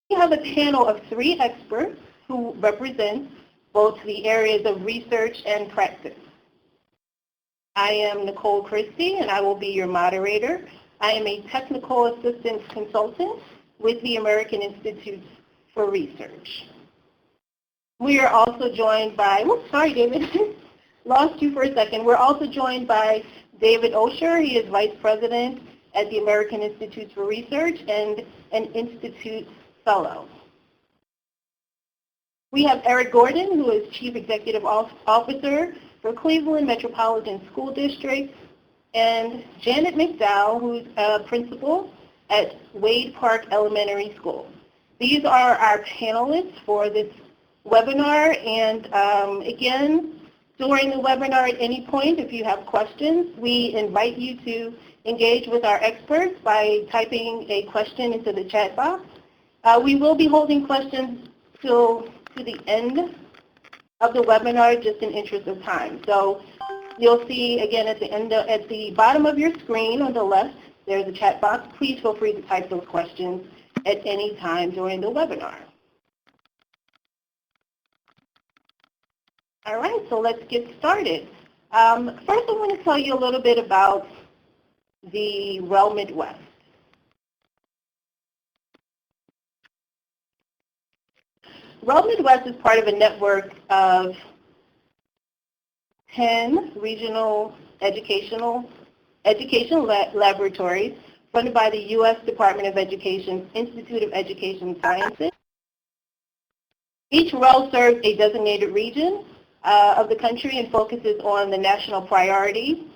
We have a panel of 3 experts who represent both the areas of research and practice. I am Nicole Christie, and I will be your moderator. I am a technical assistance consultant with the American Institute for Research. We are also joined by, whoops, sorry, David, lost you for a second. We're also joined by David Osher. He is Vice President at the American Institute for Research and an Institute Fellow. We have Eric Gordon, who is Chief Executive Officer for Cleveland Metropolitan School District, and Janet McDowell, who's a principal at Wade Park Elementary School. These are our panelists for this webinar, and again, during the webinar at any point, if you have questions, we invite you to engage with our experts by typing a question into the chat box. We will be holding questions till to the end of the webinar, just in interest of time. So you'll see again at the bottom of your screen on the left, there's a chat box. Please feel free to type those questions at any time during the webinar. All right, so let's get started. First, I want to tell you a little bit about the REL Midwest. REL Midwest is part of a network of 10 regional education laboratories funded by the U.S. Department of Education's Institute of Education Sciences. Each REL serves a designated region of the country and focuses on the national priority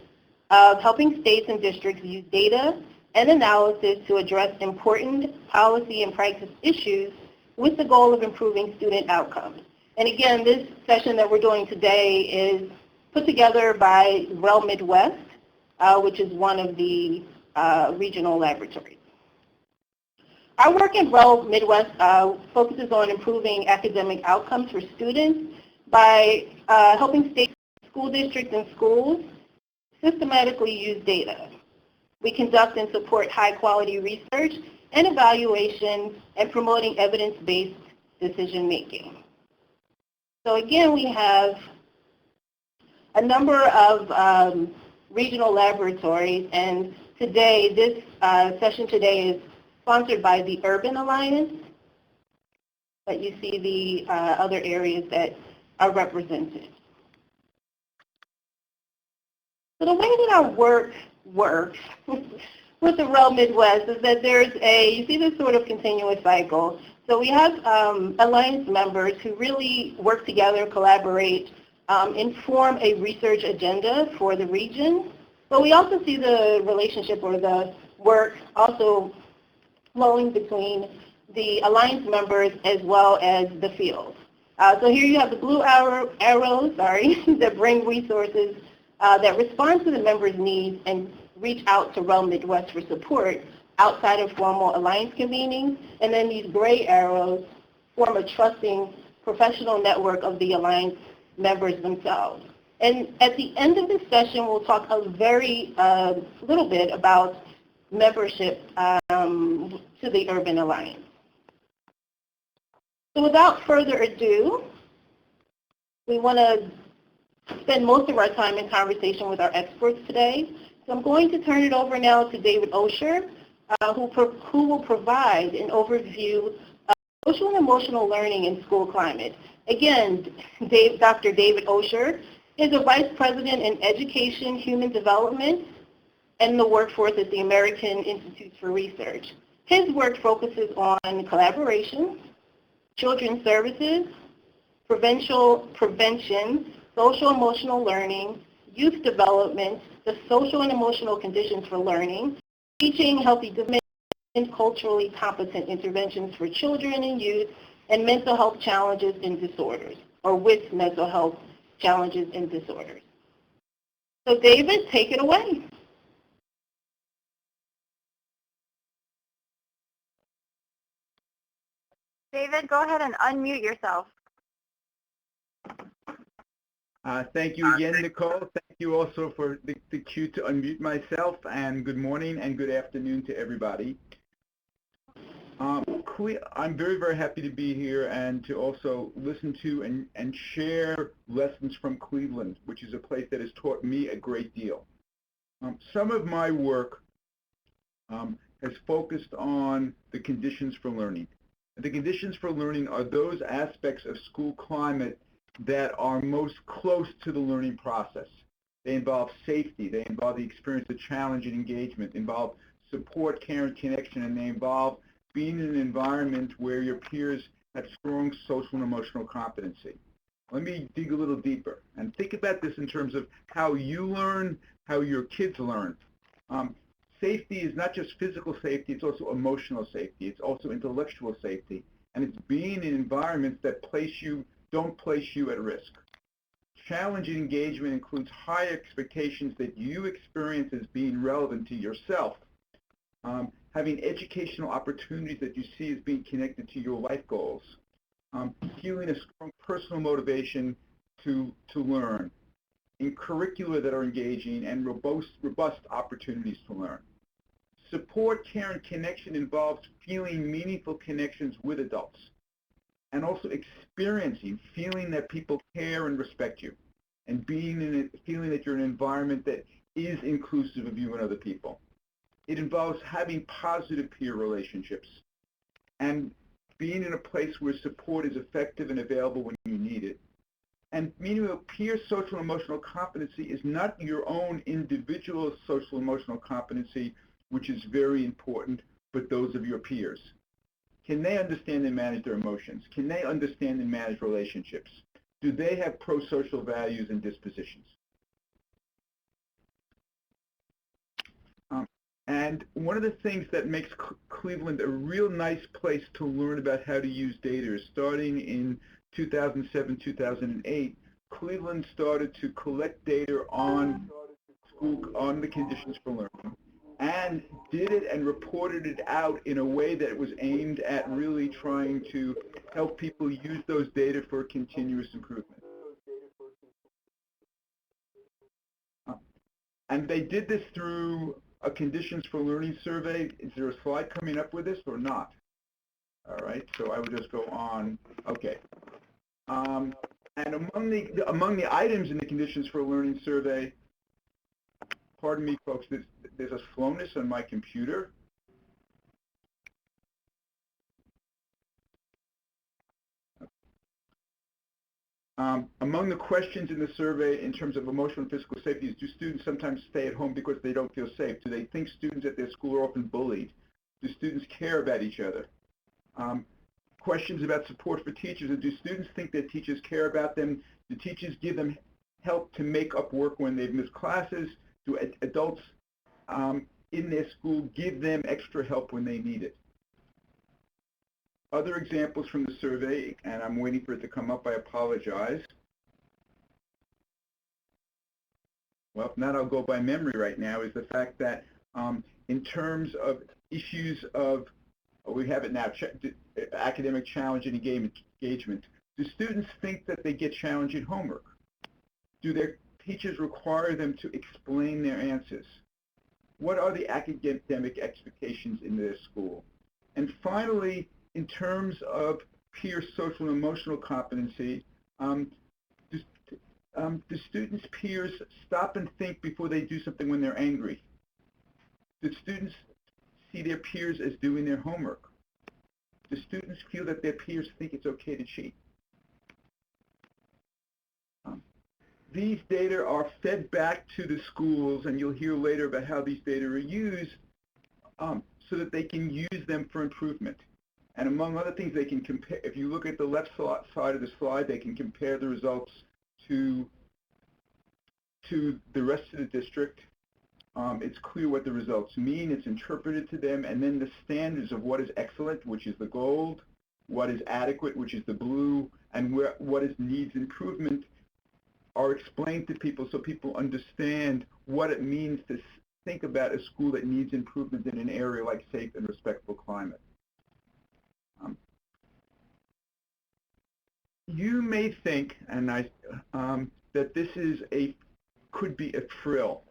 of helping states and districts use data and analysis to address important policy and practice issues with the goal of improving student outcomes. And again, this session that we're doing today is put together by REL Midwest, which is one of the regional laboratories. Our work at REL Midwest focuses on improving academic outcomes for students by helping states, school districts, and schools systematically use data. We conduct and support high-quality research and evaluation and promoting evidence-based decision-making. So again, we have a number of regional laboratories, and today, this session today is sponsored by the Urban Alliance, but you see the other areas that are represented. So the way that our work works with the REL Midwest is that you see this sort of continuous cycle. So we have alliance members who really work together, collaborate, and form a research agenda for the region. But we also see the relationship or the work also flowing between the alliance members as well as the field. So here you have the blue arrows that bring resources that respond to the members' needs and reach out to REL Midwest for support outside of formal alliance convening. And then these gray arrows form a trusting professional network of the alliance members themselves. And at the end of this session, we'll talk a very little bit about membership to the Urban Alliance. So without further ado, we want to spend most of our time in conversation with our experts today. So I'm going to turn it over now to David Osher, who will provide an overview of social and emotional learning in school climate. Again, Dr. David Osher is a Vice President in Education, Human Development, and the Workforce at the American Institute for Research. His work focuses on collaboration, children's services, prevention, social emotional learning, youth development, the social and emotional conditions for learning, teaching healthy development, culturally competent interventions for children and youth, and mental health challenges and disorders, or with mental health challenges and disorders. So David, take it away. David, go ahead and unmute yourself. Thank you again, Nicole. Thank you also for the cue to unmute myself, and good morning and good afternoon to everybody. I'm very, very happy to be here and to also listen to and share lessons from Cleveland, which is a place that has taught me a great deal. Some of my work has focused on the conditions for learning. The conditions for learning are those aspects of school climate that are most close to the learning process. They involve safety, they involve the experience of challenge and engagement, involve support, care, and connection, and they involve being in an environment where your peers have strong social and emotional competency. Let me dig a little deeper and think about this in terms of how you learn, how your kids learn. Safety is not just physical safety, it's also emotional safety, it's also intellectual safety, and it's being in environments that don't place you at risk. Challenge and engagement includes high expectations that you experience as being relevant to yourself. Having educational opportunities that you see as being connected to your life goals. Feeling a strong personal motivation to learn. In curricula that are engaging and robust opportunities to learn. Support, care, and connection involves feeling meaningful connections with adults. And also experiencing, feeling that people care and respect you. And feeling that you're in an environment that is inclusive of you and other people. It involves having positive peer relationships and being in a place where support is effective and available when you need it. And meanwhile, peer social and emotional competency is not your own individual social and emotional competency, which is very important, but those of your peers. Can they understand and manage their emotions? Can they understand and manage relationships? Do they have pro-social values and dispositions? And one of the things that makes Cleveland a real nice place to learn about how to use data is starting in 2007, 2008, Cleveland started to collect data on the conditions for learning and did it and reported it out in a way that was aimed at really trying to help people use those data for continuous improvement. And they did this through a conditions for learning survey. Is there a slide coming up with this or not? All right, so I would just go on. Okay. And among the items in the conditions for learning survey, pardon me, folks, there's a slowness on my computer. Among the questions in the survey in terms of emotional and physical safety is, do students sometimes stay at home because they don't feel safe? Do they think students at their school are often bullied? Do students care about each other? Questions about support for teachers. Do students think that teachers care about them? Do teachers give them help to make up work when they've missed classes? Do adults in their school give them extra help when they need it? Other examples from the survey, and I'm waiting for it to come up, I apologize. Well, if not, I'll go by memory right now, is the fact that in terms of issues of, we have it now, academic challenge and engagement. Do students think that they get challenged in homework? Do their teachers require them to explain their answers? What are the academic expectations in their school? And finally, in terms of peer social and emotional competency, do students' peers stop and think before they do something when they're angry? Do students see their peers as doing their homework? Do students feel that their peers think it's okay to cheat? These data are fed back to the schools, and you'll hear later about how these data are used so that they can use them for improvement. And among other things, they can compare, if you look at the left side of the slide, they can compare the results to the rest of the district. It's clear what the results mean, it's interpreted to them, and then the standards of what is excellent, which is the gold, what is adequate, which is the blue, and what is needs improvement are explained to people so people understand what it means to think about a school that needs improvement in an area like safe and respectful climate. You may think, and that this could be a thrill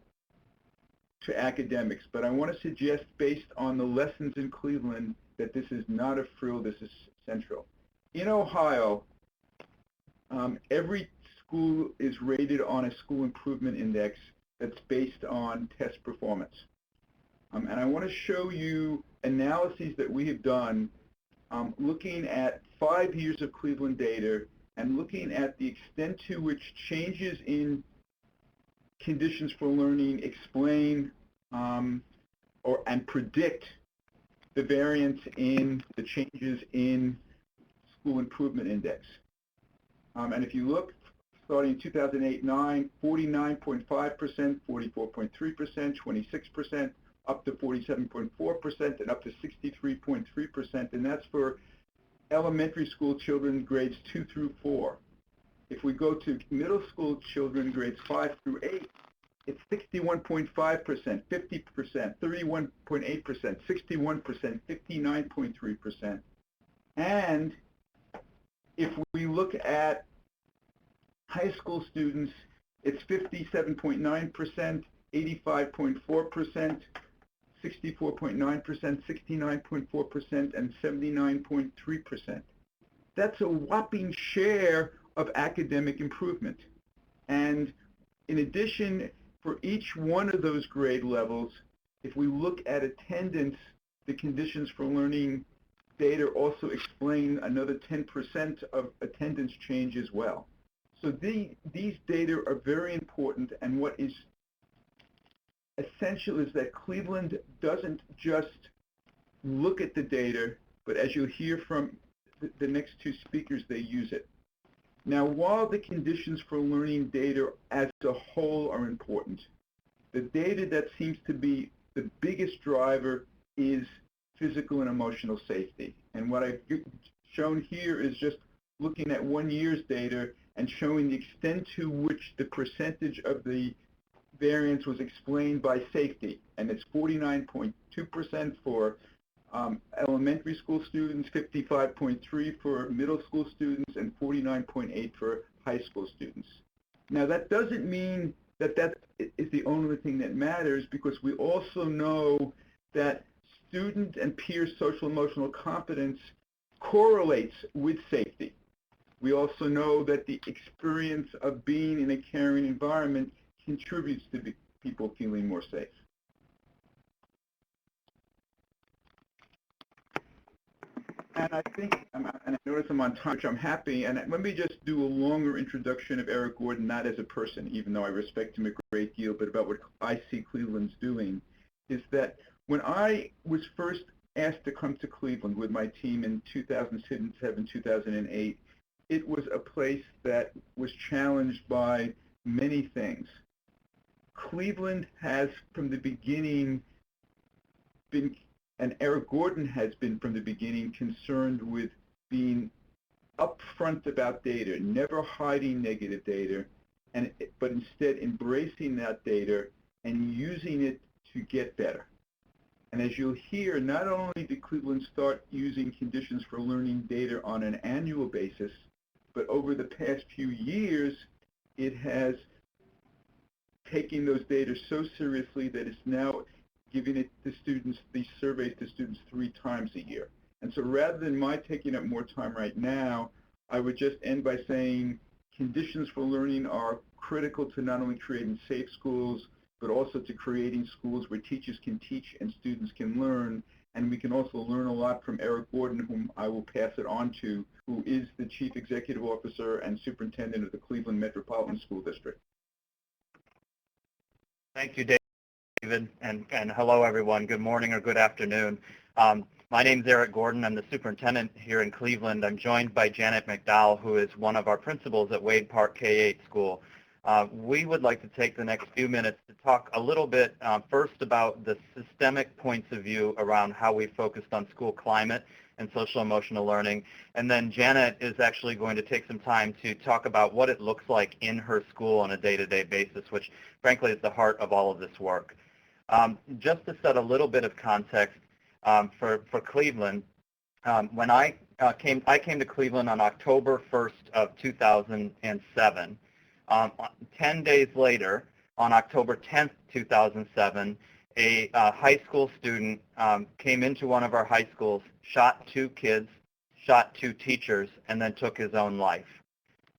to academics, but I want to suggest, based on the lessons in Cleveland, that this is not a frill, this is central. In Ohio, every school is rated on a school improvement index that's based on test performance. And I want to show you analyses that we have done looking at 5 years of Cleveland data and looking at the extent to which changes in conditions for learning explain and predict the variance in the changes in school improvement index. And if you look, starting in 2008-9, 49.5%, 44.3%, 26%, up to 47.4%, and up to 63.3%, and that's for elementary school children grades 2 through 4. If we go to middle school children grades 5 through 8, it's 61.5%, 50%, 31.8%, 61%, 59.3%. And if we look at high school students, it's 57.9%, 85.4%, 64.9%, 69.4%, and 79.3%. That's a whopping share of academic improvement. And in addition, for each one of those grade levels, if we look at attendance, the conditions for learning data also explain another 10% of attendance change as well. So these data are very important, and what is essential is that Cleveland doesn't just look at the data, but as you'll hear from the next two speakers, they use it. Now, while the conditions for learning data as a whole are important, the data that seems to be the biggest driver is physical and emotional safety. And what I've shown here is just looking at 1 year's data and showing the extent to which the percentage of the variance was explained by safety. And it's 49.2% for elementary school students, 55.3% for middle school students, and 49.8% for high school students. Now, that doesn't mean that that is the only thing that matters, because we also know that student and peer social emotional competence correlates with safety. We also know that the experience of being in a caring environment contributes to people feeling more safe. And I think, and I notice I'm on time, which I'm happy, and let me just do a longer introduction of Eric Gordon, not as a person, even though I respect him a great deal, but about what I see Cleveland's doing, is that when I was first asked to come to Cleveland with my team in 2007, 2008, it was a place that was challenged by many things. Cleveland has, from the beginning, been, and Eric Gordon has been from the beginning, concerned with being upfront about data, never hiding negative data, but instead embracing that data and using it to get better. And as you'll hear, not only did Cleveland start using conditions for learning data on an annual basis, but over the past few years, it has taken those data so seriously that it's now giving it to students, these surveys to students 3 times a year. And so rather than my taking up more time right now, I would just end by saying conditions for learning are critical to not only creating safe schools, but also to creating schools where teachers can teach and students can learn. And we can also learn a lot from Eric Gordon, whom I will pass it on to, who is the Chief Executive Officer and Superintendent of the Cleveland Metropolitan School District. Thank you, David, and hello, everyone. Good morning or good afternoon. My name is Eric Gordon. I'm the superintendent here in Cleveland. I'm joined by Janet McDowell, who is one of our principals at Wade Park K-8 School. We would like to take the next few minutes to talk a little bit first about the systemic points of view around how we focused on school climate and social emotional learning. And then Janet is actually going to take some time to talk about what it looks like in her school on a day-to-day basis, which frankly is the heart of all of this work. Just to set a little bit of context for Cleveland, when I came to Cleveland on October 1st of 2007. 10 days later, on October 10th, 2007, a high school student came into one of our high schools, shot 2 kids, shot 2 teachers, and then took his own life.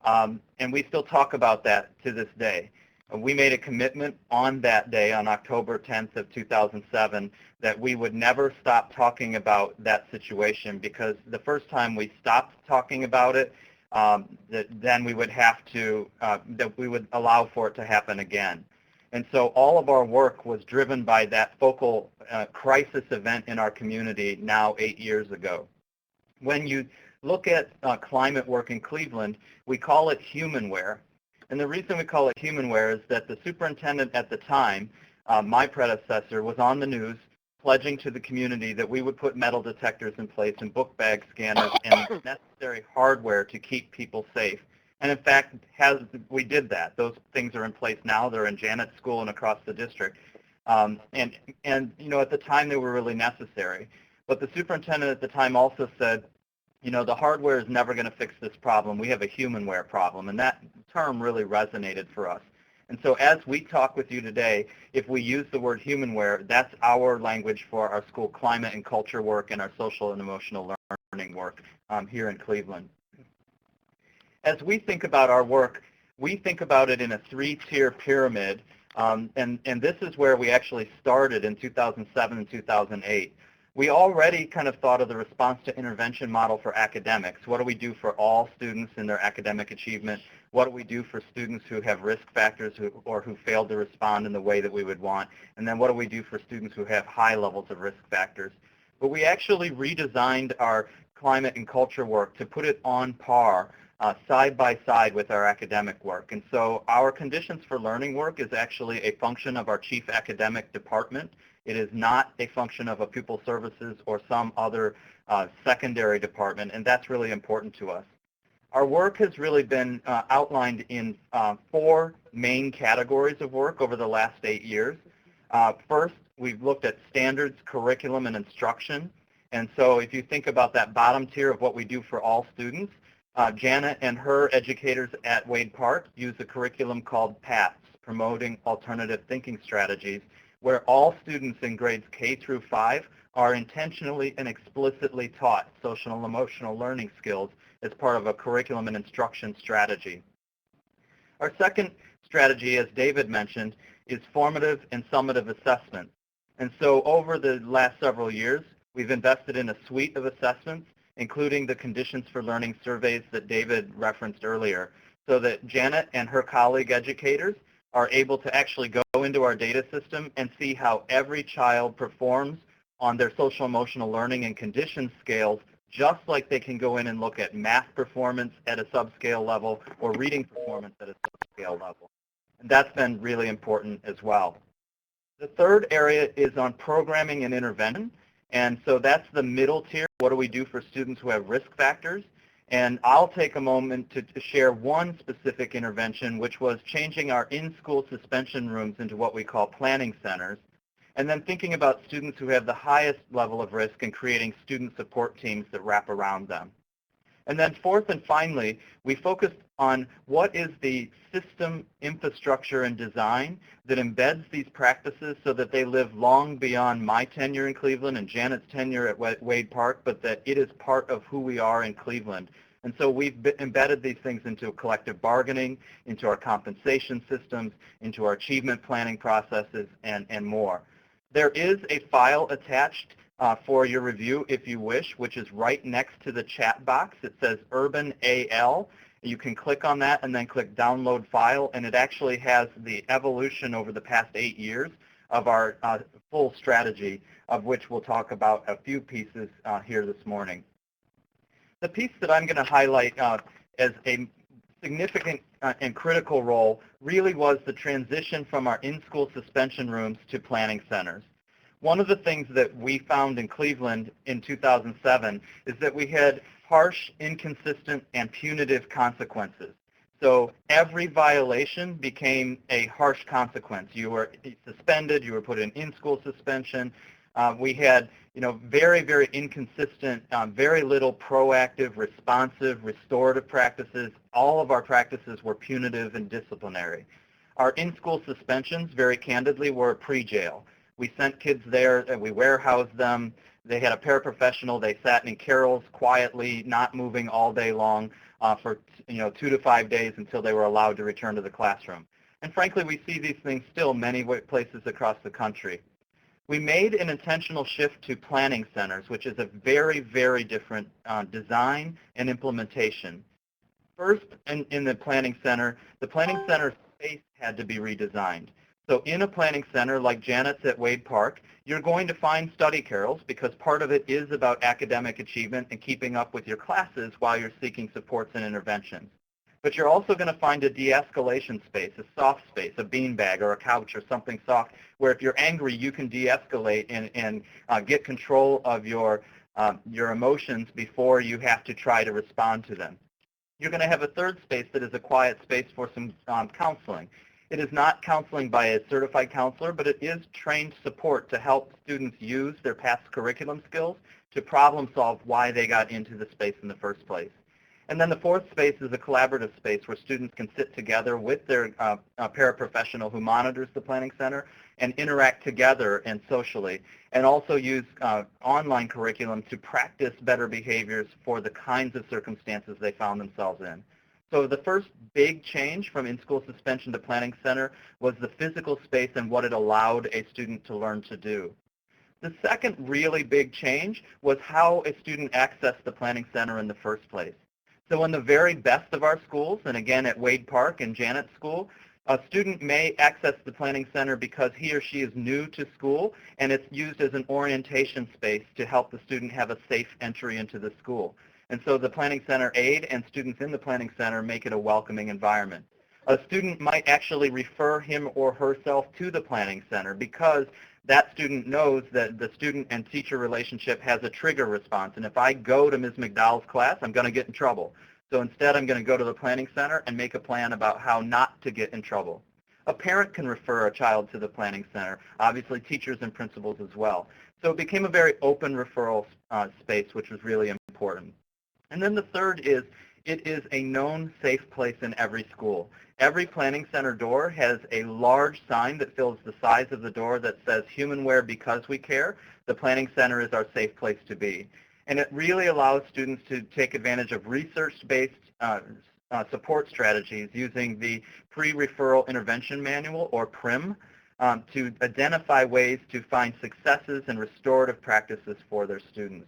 And we still talk about that to this day. We made a commitment on that day, on October 10th of 2007, that we would never stop talking about that situation, because the first time we stopped talking about it, then we would have to, that we would allow for it to happen again. And so all of our work was driven by that focal crisis event in our community now 8 years ago. When you look at climate work in Cleveland, we call it humanware. And the reason we call it humanware is that the superintendent at the time, my predecessor, was on the news pledging to the community that we would put metal detectors in place and book bag scanners and necessary hardware to keep people safe. And in fact, we did that. Those things are in place now. They're in Janet's school and across the district. And you know, at the time they were really necessary. But the superintendent at the time also said, you know, the hardware is never going to fix this problem. We have a humanware problem. And that term really resonated for us. And so as we talk with you today, if we use the word humanware, that's our language for our school climate and culture work and our social and emotional learning work here in Cleveland. As we think about our work, we think about it in a 3-tier pyramid. And this is where we actually started in 2007 and 2008. We already kind of thought of the response to intervention model for academics. What do we do for all students in their academic achievement? What do we do for students who have risk factors or who failed to respond in the way that we would want? And then what do we do for students who have high levels of risk factors? But we actually redesigned our climate and culture work to put it on par, side by side with our academic work. And so our conditions for learning work is actually a function of our chief academic department. It is not a function of a pupil services or some other secondary department, and that's really important to us. Our work has really been outlined in 4 main categories of work over the last 8 years. First, we've looked at standards, curriculum, and instruction. And so if you think about that bottom tier of what we do for all students, Janet and her educators at Wade Park use a curriculum called PATS, Promoting Alternative Thinking Strategies, where all students in grades K through 5 are intentionally and explicitly taught social and emotional learning skills as part of a curriculum and instruction strategy. Our second strategy, as David mentioned, is formative and summative assessment. And so over the last several years, we've invested in a suite of assessments, including the conditions for learning surveys that David referenced earlier, so that Janet and her colleague educators are able to actually go into our data system and see how every child performs on their social emotional learning and condition scales, just like they can go in and look at math performance at a subscale level or reading performance at a subscale level. And that's been really important as well. The third area is on programming and intervention. And so that's the middle tier. What do we do for students who have risk factors? And I'll take a moment to share one specific intervention, which was changing our in-school suspension rooms into what we call planning centers, and then thinking about students who have the highest level of risk and creating student support teams that wrap around them. And then fourth and finally, we focused on what is the system, infrastructure, and design that embeds these practices so that they live long beyond my tenure in Cleveland and Janet's tenure at Wade Park, but that it is part of who we are in Cleveland. And so we've embedded these things into collective bargaining, into our compensation systems, into our achievement planning processes, and more. There is a file attached for your review, if you wish, which is right next to the chat box. It says Urban AL. You can click on that and then click Download File, and it actually has the evolution over the past 8 years of our full strategy, of which we'll talk about a few pieces here this morning. The piece that I'm going to highlight as a significant and critical role really was the transition from our in-school suspension rooms to planning centers. One of the things that we found in Cleveland in 2007 is that we had harsh, inconsistent, and punitive consequences. So every violation became a harsh consequence. You were suspended, you were put in in-school suspension. We had, very, very inconsistent, very little proactive, responsive, restorative practices. All of our practices were punitive and disciplinary. Our in-school suspensions, very candidly, were pre-jail. We sent kids there and we warehoused them. They had a paraprofessional. They sat in carrels quietly, not moving all day long for 2 to 5 days until they were allowed to return to the classroom. And frankly, we see these things still many places across the country. We made an intentional shift to planning centers, which is a very, very different design and implementation. First, in the planning center space had to be redesigned. So in a planning center like Janet's at Wade Park, you're going to find study carrels because part of it is about academic achievement and keeping up with your classes while you're seeking supports and interventions. But you're also going to find a de-escalation space, a soft space, a beanbag or a couch or something soft, where if you're angry, you can de-escalate and get control of your emotions before you have to try to respond to them. You're going to have a third space that is a quiet space for some counseling. It is not counseling by a certified counselor, but it is trained support to help students use their past curriculum skills to problem solve why they got into the space in the first place. And then the fourth space is a collaborative space where students can sit together with their paraprofessional who monitors the planning center and interact together and socially, and also use online curriculum to practice better behaviors for the kinds of circumstances they found themselves in. So the first big change from in-school suspension to planning center was the physical space and what it allowed a student to learn to do. The second really big change was how a student accessed the planning center in the first place. So in the very best of our schools, and again at Wade Park and Janet's school, a student may access the planning center because he or she is new to school, and it's used as an orientation space to help the student have a safe entry into the school. And so the planning center aide and students in the planning center make it a welcoming environment. A student might actually refer him or herself to the planning center because that student knows that the student and teacher relationship has a trigger response. And if I go to Ms. McDowell's class, I'm going to get in trouble. So instead, I'm going to go to the planning center and make a plan about how not to get in trouble. A parent can refer a child to the planning center, obviously teachers and principals as well. So it became a very open referral space, which was really important. And then the third is, it is a known safe place in every school. Every planning center door has a large sign that fills the size of the door that says humanware because we care. The planning center is our safe place to be. And it really allows students to take advantage of research-based support strategies using the Pre-Referral Intervention Manual, or PRIM, to identify ways to find successes and restorative practices for their students.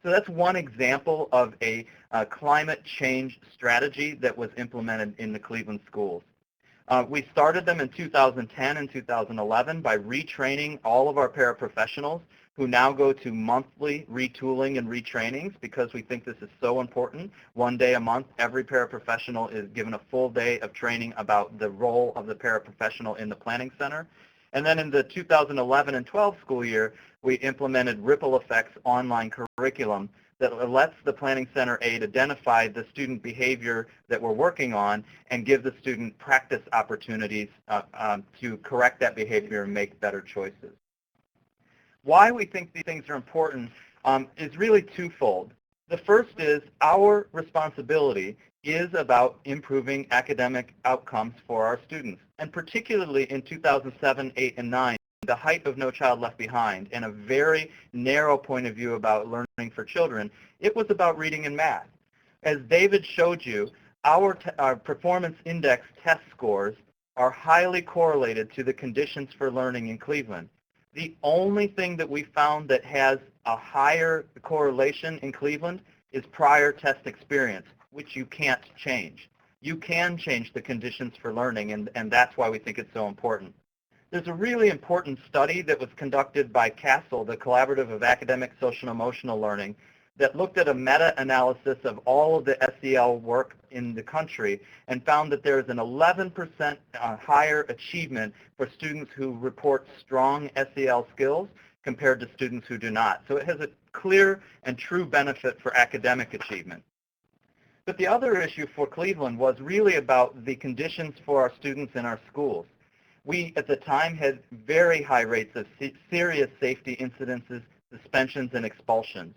So that's one example of a climate change strategy that was implemented in the Cleveland schools. We started them in 2010 and 2011 by retraining all of our paraprofessionals who now go to monthly retooling and retrainings because we think this is so important. One day a month, every paraprofessional is given a full day of training about the role of the paraprofessional in the planning center. And then in the 2011 and 12 school year, we implemented Ripple Effects online curriculum that lets the planning center aide identify the student behavior that we're working on and give the student practice opportunities to correct that behavior and make better choices. Why we think these things are important is really twofold. The first is our responsibility is about improving academic outcomes for our students. And particularly in 2007, 8, and 9, the height of No Child Left Behind and a very narrow point of view about learning for children, it was about reading and math. As David showed you, our performance index test scores are highly correlated to the conditions for learning in Cleveland. The only thing that we found that has a higher correlation in Cleveland is prior test experience, which you can't change. You can change the conditions for learning, and that's why we think it's so important. There's a really important study that was conducted by CASEL, the Collaborative of Academic, Social, and Emotional Learning, that looked at a meta-analysis of all of the SEL work in the country and found that there is an 11% higher achievement for students who report strong SEL skills compared to students who do not. So it has a clear and true benefit for academic achievement. But the other issue for Cleveland was really about the conditions for our students in our schools. We, at the time, had very high rates of serious safety incidences, suspensions, and expulsions.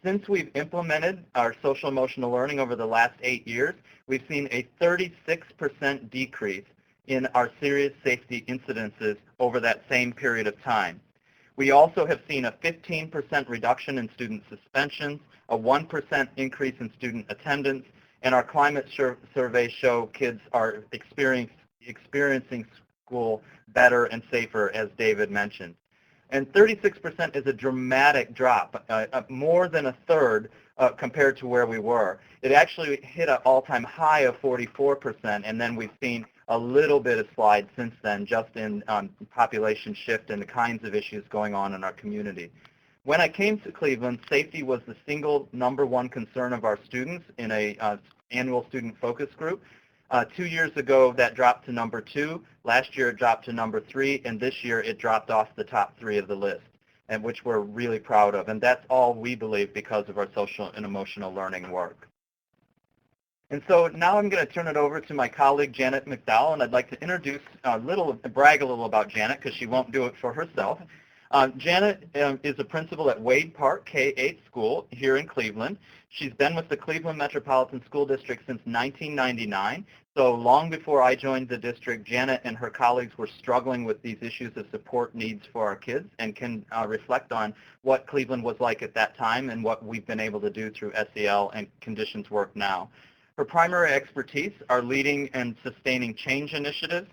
Since we've implemented our social emotional learning over the last 8 years, we've seen a 36% decrease in our serious safety incidences over that same period of time. We also have seen a 15% reduction in student suspensions, a 1% increase in student attendance, and our climate surveys show kids are experiencing school better and safer, as David mentioned. And 36% is a dramatic drop, more than a third compared to where we were. It actually hit an all-time high of 44%, and then we've seen a little bit of slide since then, just in population shift and the kinds of issues going on in our community. When I came to Cleveland, safety was the single #1 concern of our students in a annual student focus group. 2 years ago, that dropped to #2. Last year, it dropped to #3, and this year, it dropped off the top 3 of the list, and which we're really proud of. And that's all, we believe, because of our social and emotional learning work. And so now I'm going to turn it over to my colleague, Janet McDowell, and I'd like to introduce brag a little about Janet, because she won't do it for herself. Janet is a principal at Wade Park K-8 school here in Cleveland. She's been with the Cleveland Metropolitan School District since 1999. So long before I joined the district, Janet and her colleagues were struggling with these issues of support needs for our kids, and can reflect on what Cleveland was like at that time and what we've been able to do through SEL and conditions work now. Her primary expertise are leading and sustaining change initiatives,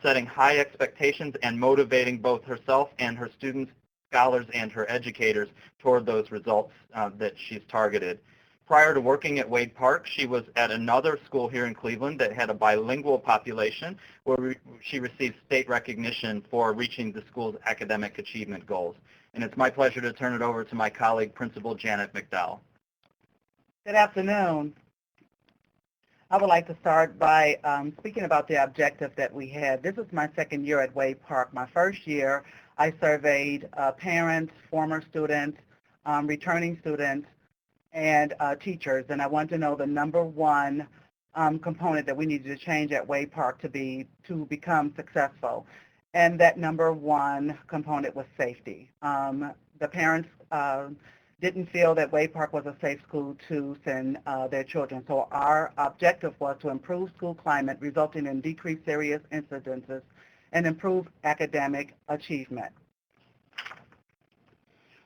setting high expectations, and motivating both herself and her students, scholars, and her educators toward those results that she's targeted. Prior to working at Wade Park, she was at another school here in Cleveland that had a bilingual population, where she received state recognition for reaching the school's academic achievement goals. And it's my pleasure to turn it over to my colleague, Principal Janet McDowell. Good afternoon. I would like to start by speaking about the objective that we had. This is my second year at Wade Park. My first year, I surveyed parents, former students, returning students, and teachers, and I wanted to know the #1 component that we needed to change at Wade Park to become successful. And that #1 component was safety. The parents didn't feel that Wade Park was a safe school to send their children. So our objective was to improve school climate, resulting in decreased serious incidences, and improve academic achievement.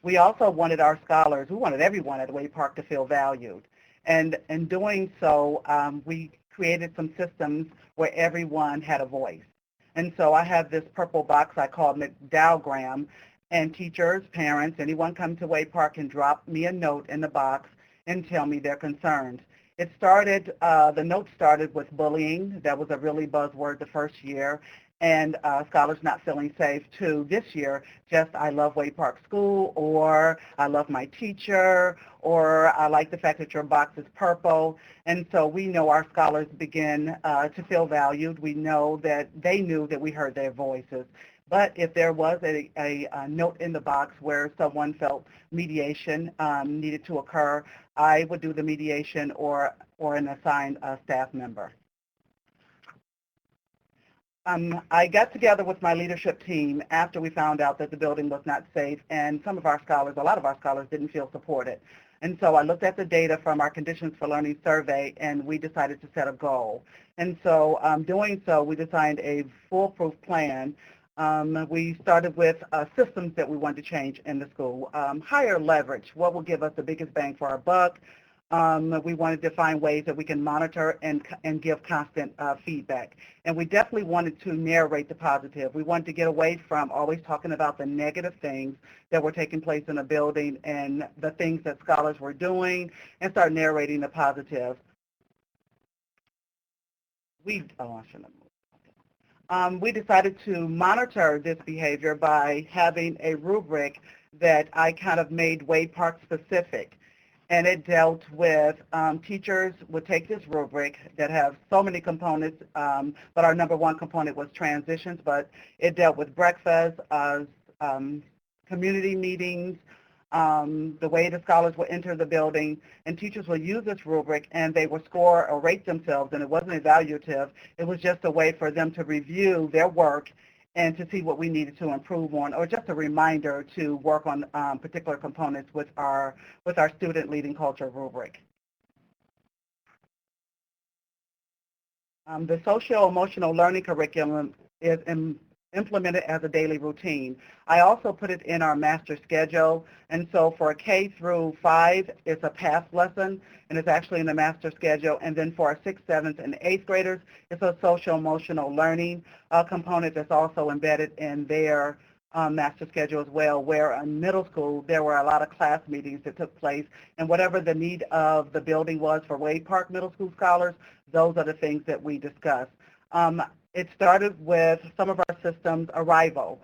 We also wanted our scholars, we wanted everyone at Wade Park to feel valued. And in doing so, we created some systems where everyone had a voice. And so I have this purple box I call McDowell, and teachers, parents, anyone come to Wade Park can drop me a note in the box and tell me their concerns. It started, the note started with bullying. That was a really buzzword the first year. And scholars not feeling safe, to this year, just I love Wade Park School, or I love my teacher, or I like the fact that your box is purple. And so we know our scholars begin to feel valued. We know that they knew that we heard their voices. But if there was a note in the box where someone felt mediation needed to occur, I would do the mediation or an assigned staff member. I got together with my leadership team after we found out that the building was not safe, and some of our scholars, a lot of our scholars, didn't feel supported. And so I looked at the data from our Conditions for Learning survey, and we decided to set a goal. And so doing so, we designed a foolproof plan. We started with systems that we wanted to change in the school. Higher leverage, what will give us the biggest bang for our buck. We wanted to find ways that we can monitor and give constant feedback. And we definitely wanted to narrate the positive. We wanted to get away from always talking about the negative things that were taking place in the building and the things that scholars were doing, and start narrating the positive. We decided to monitor this behavior by having a rubric that I kind of made Wade Park specific. And it dealt with teachers would take this rubric that have so many components, but our #1 component was transitions, but it dealt with breakfast, community meetings, the way the scholars would enter the building, and teachers would use this rubric and they would score or rate themselves, and it wasn't evaluative. It was just a way for them to review their work and to see what we needed to improve on, or just a reminder to work on particular components with our student leading culture rubric. The social emotional learning curriculum is implement it as a daily routine. I also put it in our master schedule, and so for K through 5, it's a past lesson, and it's actually in the master schedule, and then for our 6th, 7th, and 8th graders, it's a social-emotional learning component that's also embedded in their master schedule as well, where in middle school, there were a lot of class meetings that took place, and whatever the need of the building was for Wade Park Middle School scholars, those are the things that we discussed. It started with some of our systems arrival.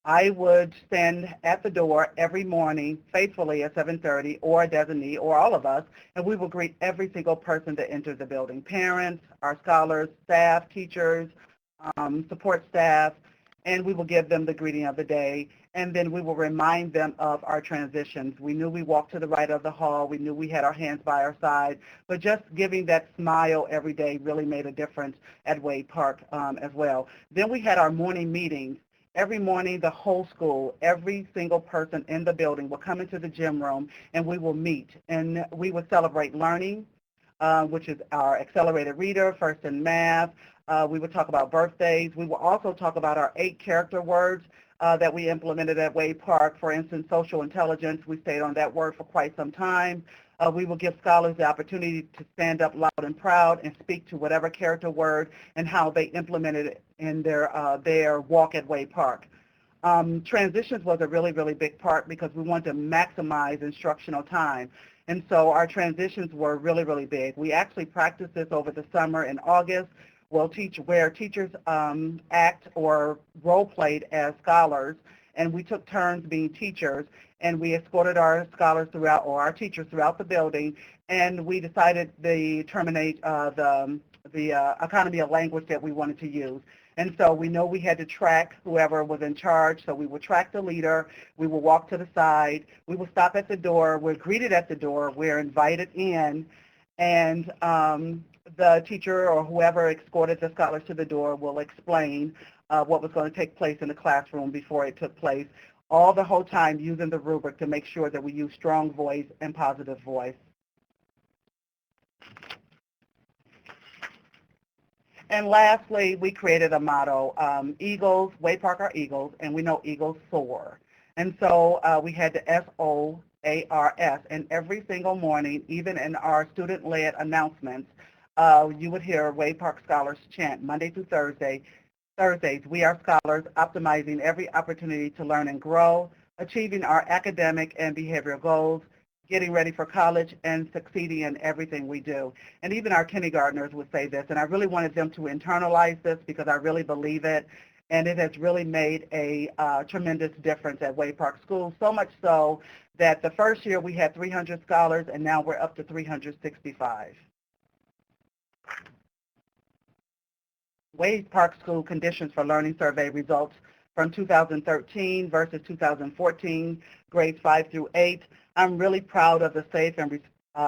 I would stand at the door every morning faithfully at 7:30, or a designee, or all of us, and we will greet every single person that enters the building, parents, our scholars, staff, teachers, support staff, and we will give them the greeting of the day, and then we will remind them of our transitions. We knew we walked to the right of the hall. We knew we had our hands by our side, but just giving that smile every day really made a difference at Wade Park as well. Then we had our morning meetings. Every morning, the whole school, every single person in the building will come into the gym room, and we will meet, and we will celebrate learning, which is our accelerated reader, first in math. We would talk about birthdays. We will also talk about our 8 character words that we implemented at Wade Park. For instance, social intelligence, we stayed on that word for quite some time. We will give scholars the opportunity to stand up loud and proud and speak to whatever character word and how they implemented it in their walk at Wade Park. Transitions was a really, really big part because we wanted to maximize instructional time. And so our transitions were really, really big. We actually practiced this over the summer in August. Where teachers act or role played as scholars, and we took turns being teachers, and we escorted our scholars throughout, or our teachers throughout the building, and we decided to terminate the economy of language that we wanted to use. And so we know we had to track whoever was in charge, so we would track the leader, we would walk to the side, we would stop at the door, we're greeted at the door, we're invited in, and the teacher or whoever escorted the scholars to the door will explain what was going to take place in the classroom before it took place, all the whole time using the rubric to make sure that we use strong voice and positive voice. And lastly, we created a motto, Eagles, Wade Park are Eagles, and we know Eagles soar. And so we had the SOARS, and every single morning, even in our student-led announcements, you would hear Wade Park scholars chant Monday through Thursdays, we are scholars, optimizing every opportunity to learn and grow, achieving our academic and behavioral goals, getting ready for college, and succeeding in everything we do. And even our kindergartners would say this, and I really wanted them to internalize this because I really believe it, and it has really made a tremendous difference at Wade Park School, so much so that the first year we had 300 scholars, and now we're up to 365. Wade Park School Conditions for Learning Survey results from 2013 versus 2014, grades 5 through 8. I'm really proud of the safe and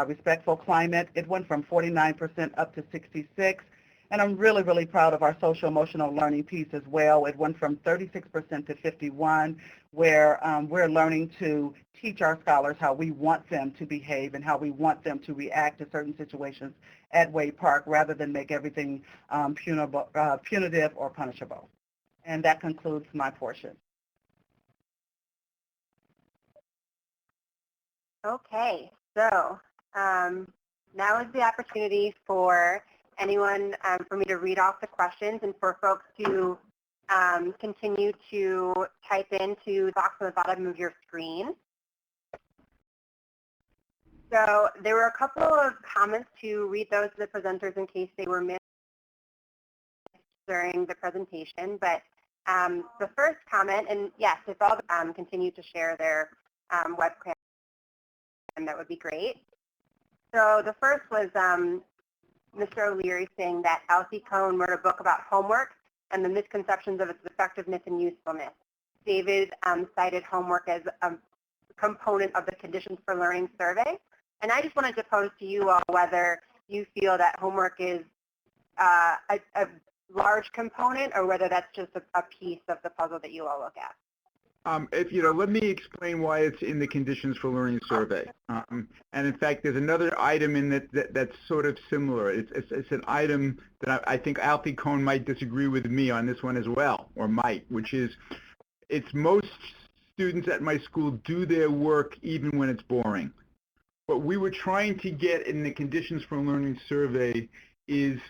respectful climate. It went from 49% up to 66. And I'm really, really proud of our social emotional learning piece as well. It went from 36% to 51, where we're learning to teach our scholars how we want them to behave and how we want them to react to certain situations at Wade Park rather than make everything punitive or punishable. And that concludes my portion. Okay, so now is the opportunity for anyone, for me to read off the questions and for folks to continue to type into the box on the bottom of your screen. So there were a couple of comments to read those to the presenters in case they were missed during the presentation. But the first comment, and yes, if all continue to share their webcam, that would be great. So the first was Mr. O'Leary saying that Elsie Cohn wrote a book about homework and the misconceptions of its effectiveness and usefulness. David cited homework as a component of the Conditions for Learning survey. And I just wanted to pose to you all whether you feel that homework is a large component or whether that's just a piece of the puzzle that you all look at. Let me explain why it's in the conditions for learning survey. And in fact, there's another item in that's sort of similar. It's an item that I think Alfie Cohn might disagree with me on this one as well, or might, which is it's most students at my school do their work even when it's boring. What we were trying to get in the conditions for learning survey is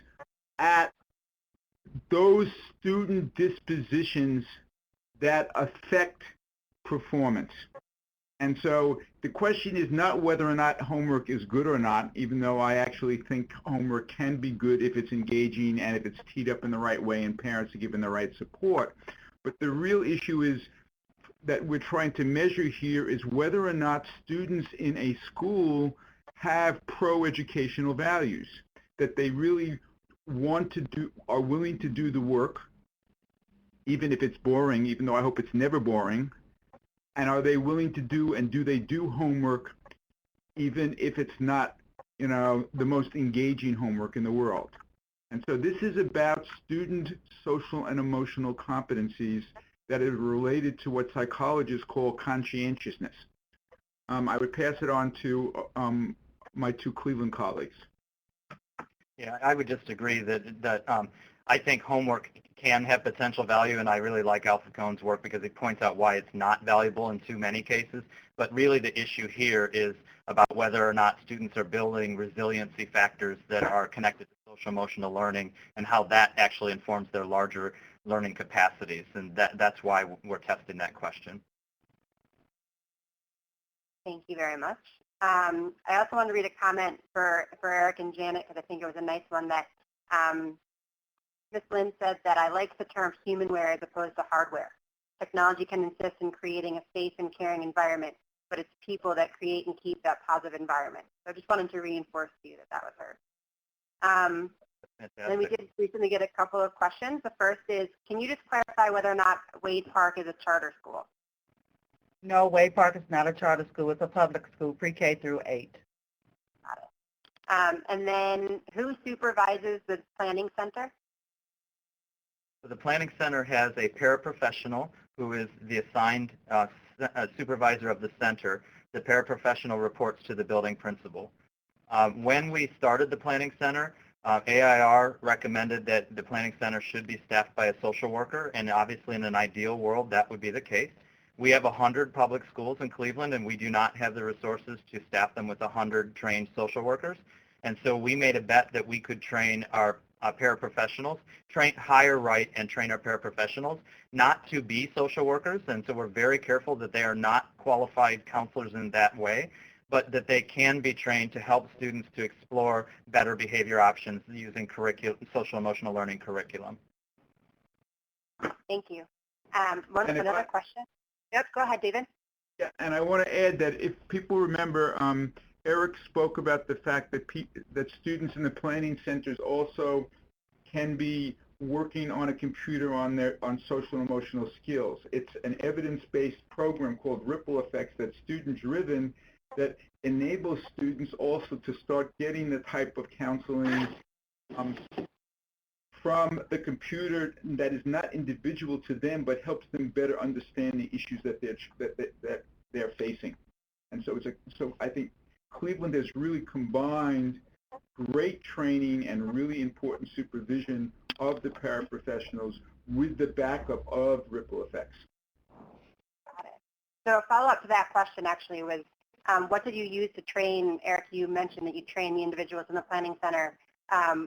at those student dispositions that affect performance. And so the question is not whether or not homework is good or not, even though I actually think homework can be good if it's engaging and if it's teed up in the right way and parents are given the right support. But the real issue is that we're trying to measure here is whether or not students in a school have pro-educational values, that they really want to do, are willing to do the work, even if it's boring, even though I hope it's never boring, and are they willing to do, and do they do homework, even if it's not, the most engaging homework in the world. And so this is about student social and emotional competencies that are related to what psychologists call conscientiousness. I would pass it on to my two Cleveland colleagues. Yeah, I would just agree that I think homework can have potential value, and I really like Alfie Cohn's work because he points out why it's not valuable in too many cases. But really the issue here is about whether or not students are building resiliency factors that are connected to social emotional learning and how that actually informs their larger learning capacities. And that's why we're testing that question. Thank you very much. I also want to read a comment for Eric and Janet because I think it was a nice one that Ms. Lynn said that I like the term humanware as opposed to hardware. Technology can assist in creating a safe and caring environment, but it's people that create and keep that positive environment. So I just wanted to reinforce to you that was heard. Then we did recently get a couple of questions. The first is, can you just clarify whether or not Wade Park is a charter school? No, Wade Park is not a charter school. It's a public school, pre-K through 8. Got it. And then who supervises the planning center? So the Planning Center has a paraprofessional who is the assigned supervisor of the center. The paraprofessional reports to the building principal. When we started the Planning Center, AIR recommended that the Planning Center should be staffed by a social worker, and obviously in an ideal world that would be the case. We have 100 public schools in Cleveland, and we do not have the resources to staff them with 100 trained social workers. And so we made a bet that we could train our paraprofessionals, hire right and train our paraprofessionals not to be social workers. And so we're very careful that they are not qualified counselors in that way, but that they can be trained to help students to explore better behavior options using social emotional learning curriculum. Thank you. Another question? Yep, go ahead, David. Yeah, and I want to add that if people remember, Eric spoke about the fact that students in the planning centers also can be working on a computer on social and emotional skills. It's an evidence-based program called Ripple Effects that's student-driven that enables students also to start getting the type of counseling from the computer that is not individual to them, but helps them better understand the issues that they're facing. And so I think Cleveland has really combined great training and really important supervision of the paraprofessionals with the backup of Ripple Effects. Got it. So a follow-up to that question actually was, what did you use to train, Eric, you mentioned that you train the individuals in the planning center.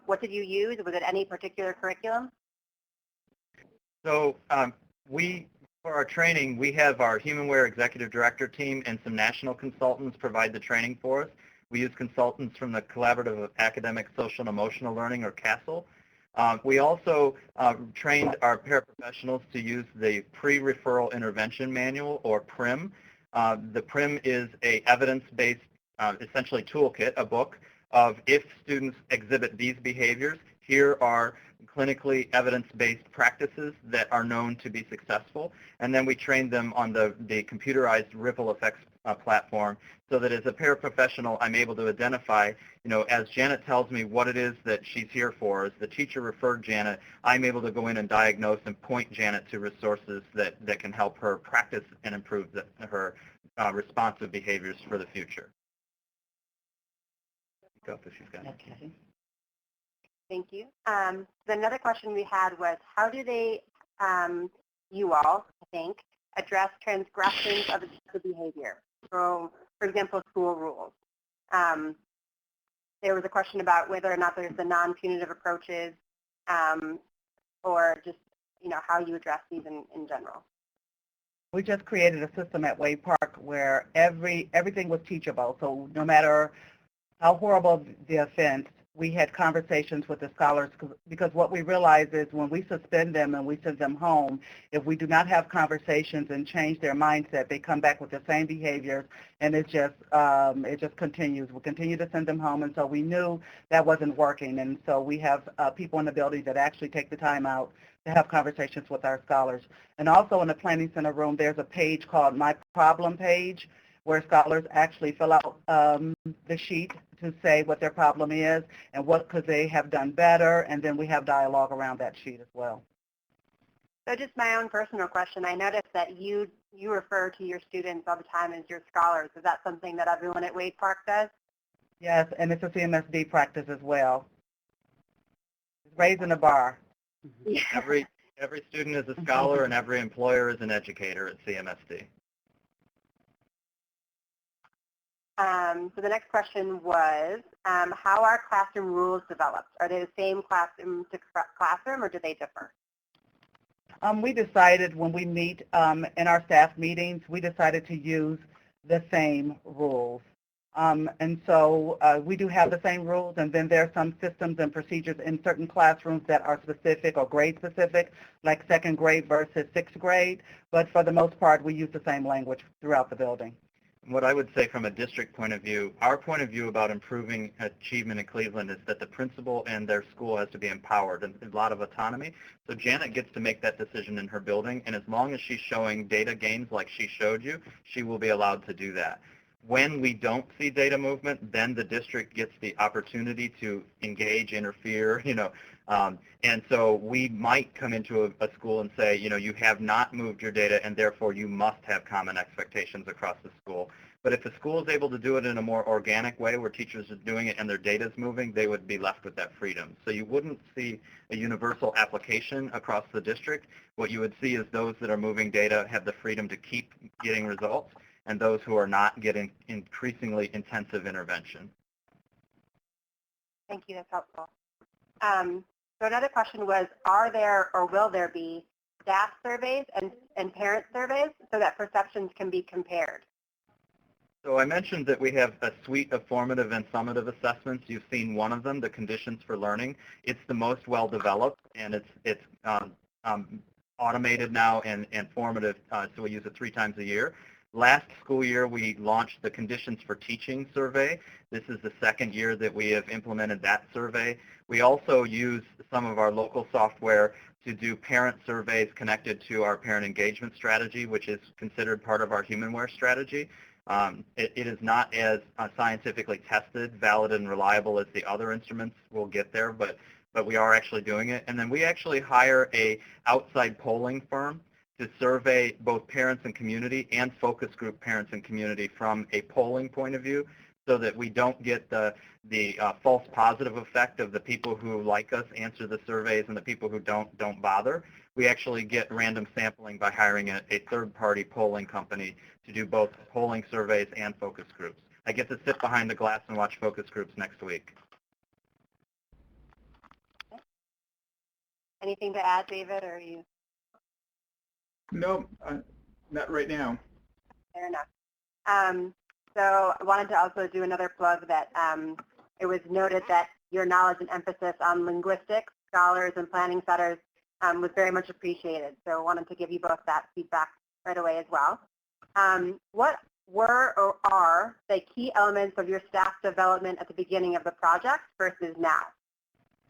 What did you use? Was it any particular curriculum? So for our training, we have our HumanWare executive director team and some national consultants provide the training for us. We use consultants from the Collaborative of Academic, Social, and Emotional Learning, or CASEL. We also trained our paraprofessionals to use the Pre-Referral Intervention Manual, or PRIM. The PRIM is a evidence-based, essentially toolkit, a book of if students exhibit these behaviors, here are clinically evidence-based practices that are known to be successful. And then we trained them on the computerized Ripple Effects platform, so that as a paraprofessional, I'm able to identify, as Janet tells me what it is that she's here for, as the teacher referred Janet, I'm able to go in and diagnose and point Janet to resources that can help her practice and improve her responsive behaviors for the future. Go if she's got it. Okay. Thank you. Another question we had was, how do they, you all, I think, address transgressions of the behavior? So, for example, school rules. There was a question about whether or not there's the non-punitive approaches, or just, how you address these in general. We just created a system at Wade Park where everything was teachable. So no matter how horrible the offense, we had conversations with the scholars, because what we realize is when we suspend them and we send them home, if we do not have conversations and change their mindset, they come back with the same behaviors, and it just continues. We continue to send them home, and so we knew that wasn't working, and so we have people in the building that actually take the time out to have conversations with our scholars. And also in the Planning Center room, there's a page called My Problem page, where scholars actually fill out the sheet to say what their problem is and what could they have done better, and then we have dialogue around that sheet as well. So just my own personal question, I noticed that you refer to your students all the time as your scholars. Is that something that everyone at Wade Park does? Yes, and it's a CMSD practice as well. It's raising the bar. Yeah. Every student is a scholar, and every employer is an educator at CMSD. So the next question was, how are classroom rules developed? Are they the same classroom to classroom, or do they differ? We decided when we meet in our staff meetings, we decided to use the same rules. And so we do have the same rules, and then there are some systems and procedures in certain classrooms that are specific or grade specific, like second grade versus sixth grade. But for the most part, we use the same language throughout the building. What I would say from a district point of view, our point of view about improving achievement in Cleveland is that the principal and their school has to be empowered and a lot of autonomy. So Janet gets to make that decision in her building, and as long as she's showing data gains like she showed you, she will be allowed to do that. When we don't see data movement, then the district gets the opportunity to engage, interfere, and so we might come into a school and say, you have not moved your data, and therefore you must have common expectations across the school. But if the school is able to do it in a more organic way where teachers are doing it and their data is moving, they would be left with that freedom. So you wouldn't see a universal application across the district. What you would see is those that are moving data have the freedom to keep getting results, and those who are not getting increasingly intensive intervention. Thank you, that's helpful. So another question was, are there or will there be staff surveys and parent surveys so that perceptions can be compared? So I mentioned that we have a suite of formative and summative assessments. You've seen one of them, the conditions for learning. It's the most well-developed, and it's automated now and formative, so we use it 3 times a year. Last school year, we launched the Conditions for Teaching survey. This is the 2nd year that we have implemented that survey. We also use some of our local software to do parent surveys connected to our parent engagement strategy, which is considered part of our humanware strategy. It is not as scientifically tested, valid, and reliable as the other instruments. We'll get there, but we are actually doing it. And then we actually hire a outside polling firm to survey both parents and community and focus group parents and community from a polling point of view, so that we don't get the false positive effect of the people who like us answer the surveys and the people who don't bother. We actually get random sampling by hiring a third-party polling company to do both polling surveys and focus groups. I get to sit behind the glass and watch focus groups next week. Anything to add, David, or are you? No, not right now. Fair enough. So I wanted to also do another plug that it was noted that your knowledge and emphasis on linguistics, scholars, and planning setters was very much appreciated. So I wanted to give you both that feedback right away as well. What were or are the key elements of your staff development at the beginning of the project versus now?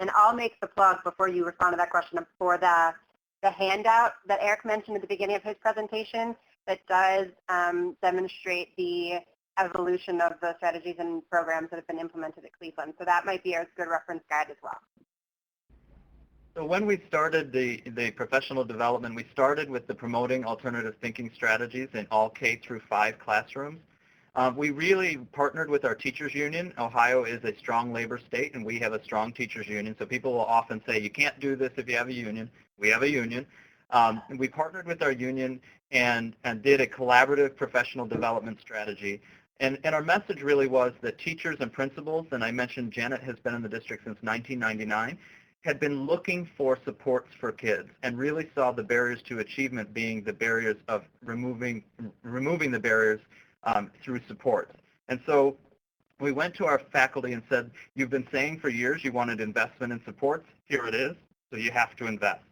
And I'll make the plug before you respond to that question for the handout that Eric mentioned at the beginning of his presentation. that does demonstrate the evolution of the strategies and programs that have been implemented at Cleveland. So that might be a good reference guide as well. So when we started the professional development, we started with the promoting alternative thinking strategies in all K through 5 classrooms. We really partnered with our teachers union. Ohio is a strong labor state, and we have a strong teachers union. So people will often say, you can't do this if you have a union. We have a union. And we partnered with our union and did a collaborative professional development strategy. And our message really was that teachers and principals, and I mentioned Janet has been in the district since 1999, had been looking for supports for kids and really saw the barriers to achievement being the barriers of removing the barriers through support. And so we went to our faculty and said, you've been saying for years you wanted investment in supports. Here it is. So you have to invest.